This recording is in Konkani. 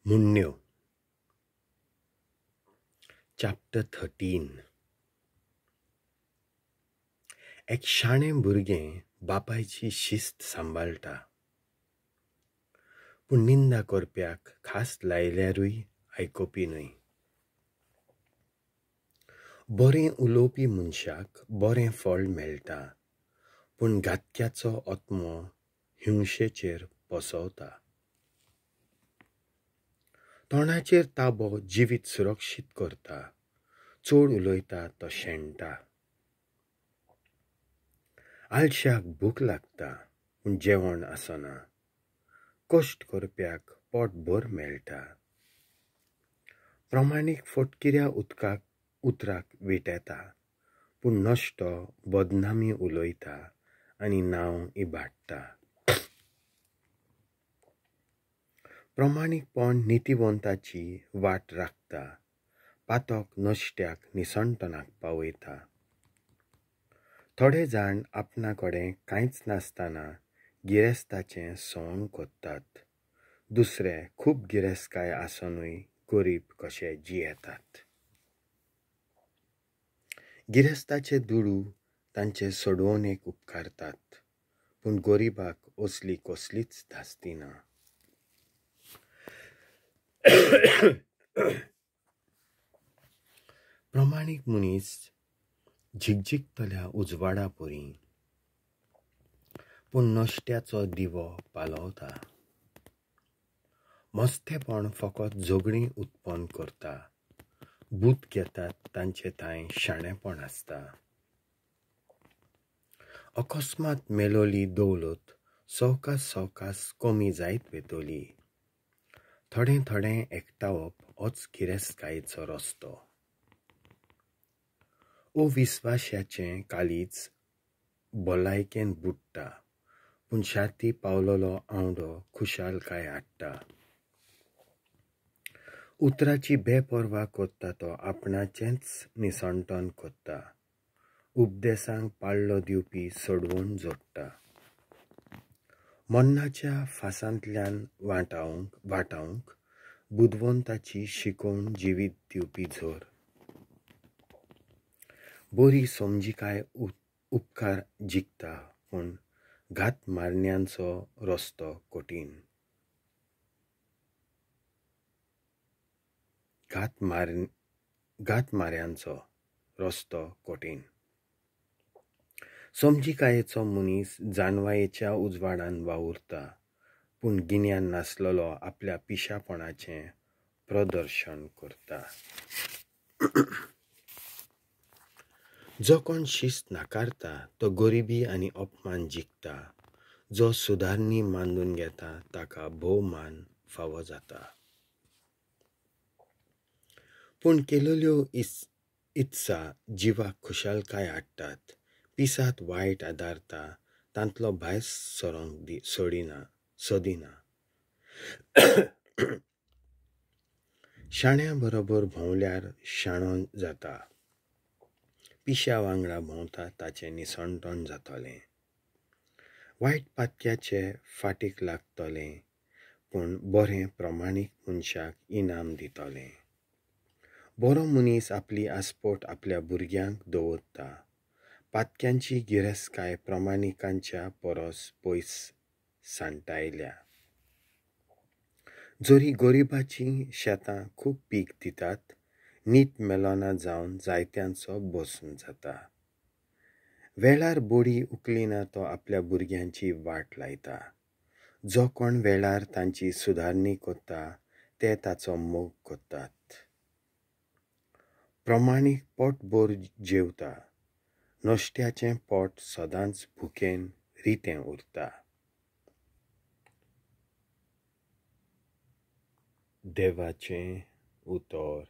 मुन्न्यो चॅप्टर 13. एक शाणें भुरगें बापायची शिस्त सांबाळटा, पूण निंदा करप्याक खास लायल्यारूय आयकोपी न्हय. बरें उलोवपी मनशाक बरें फळ मेळटा, पूण घातक्याचो ओतमो हिंसेचेर पसवता. तोंडाचेर ताबो जिवीत सुरक्षीत करता, चड उलयता तो शेणटा. आलश्याक भूक लागता, पूण जेवण आसना. कश्ट करप्याक पोटभर मेळटा. प्रमाणीक फटकिऱ्या उतराक विटेता, पूण नश्टो बदनामी उलयता आनी नांव इबाडटा. प्रमाणीकपण नितिवंताची वाट राखता, पातोक नश्ट्याक निसणटणाक पावयता. थोडे जाण आपणा कडेन कांयच नासतना गिरेस्ताचें सोंग कोत्तात. दुसरे खूब गिरेस्काय आसनूय गरीब कशे जियेतात. गिरेस्ताचे दुडू तांचे सोडवणेक उपकारतात, पूण गरीबाक असली कसलीच धास्ती ना. प्रमाणीक मनीस झिकझिकतल्या उजवाडा परी, पूण नश्ट्याचो दिवो पालवता. मस्तेपण फकत झगडीं उत्पन्न करता, भूत घेतात तांचे थंय शाणेपण आसता. अकस्मात मेलोली दौलत सवकास कमी जायत वेतोली. थोडें थोडें एकठावप होच गिरेस्तकायेचो रस्तो. अविस्वाशाचें काळीज भलायकेन बुडटा, पूण शाती पावलोलो आवडो खुशालकाय हाडटा. उतराची बेपर्वा कोत्ता तो आपणाचेंच निसणटण कोत्ता. उपदेसांक पाळलो दिवपी सोडवून जोडटा. मन्नाच्या फासांतल्यान वाटावंक बुदवंताची शिकोवन जिवीत दिवपी झर. बरी समजिकाय उपकार जिखता, पूण घात मारण्यांचो रस्तो कठीण. घात माऱ्यांचो रस्तो कठीण. समजिकायेचो मनीस जानवायेच्या उजवाडान वावुरता, पूण गिन्यान नासलोलो आपल्या पिशापणाचें प्रदर्शन करता. जो कोण शिस्त नाकारता तो गरिबी आनी अपमान जिखता. जो सुदारणी मांडून घेता ताका भोवमान फावो जाता. पूण केलेल्यो इत्सा जिवाक खुशालकाय हाडटात. पिसात वायट आदारता, तांतलो भायर सरोंक सोदिना. शाण्या बरोबर भोंवल्यार शाणो जाता. पिश्या वांगडा भोंवता ताचें निसणटण जातलें. वायट पातक्याचे फाटीक लागतलें, पूण बरें प्रमाणीक मनशाक इनाम दितलें. बरो मनीस आपली आसपोट आपल्या भुरग्यांक दवरता. पातक्यांची गिरेस्काय प्रमाणिकांच्या परस पयस सांठायल्या. जरी गरिबाची शेतां खूब पीक दितात, नीट मेलोना जावन जायत्यांचो बसून जाता. वेळार बडी उखलिना तो आपल्या भुरग्यांची वाट लायता. जो कोण वेळार तांची सुदारणी कोत्ता ते ताचो मोग कोत्तात. प्रमाणीक पोटभर जेवता, नश्ट्याचें पोट सदांच भुकेन रितें उरता. देवाचें उतर